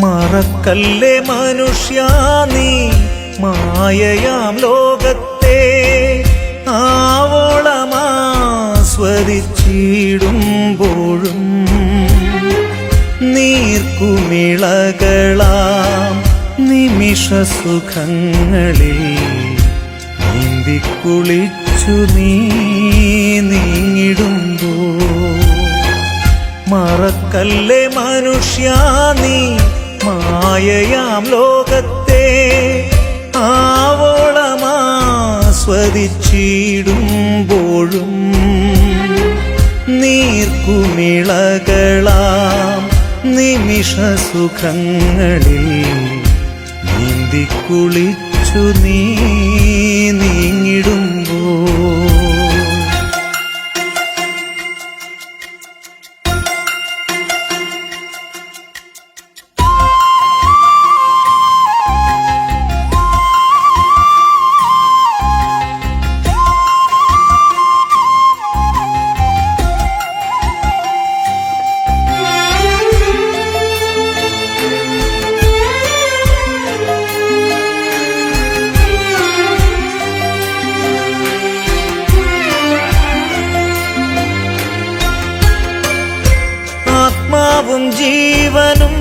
മറക്കല്ലേ മനുഷ്യാ നീ മായയാം ലോകത്തെ ആവോളമാസ്വദിച്ചിടുമ്പോഴും നീർക്കുമിളകളാം നിമിഷസുഖങ്ങളിൽ നീന്തിക്കുളിച്ചു നീ നീങ്ങിടുമ്പോൾ മറക്കല്ലേ മനുഷ്യാ നീ മായയാം ലോകത്തെ ആവോളമാസ്വദിച്ചിടുമ്പോഴും നീർക്കുമിളകളാം നിമിഷസുഖങ്ങളിൽ നീന്തിക്കുളിച്ചു നീ നീങ്ങിടുമ്പോൾ ജീവനും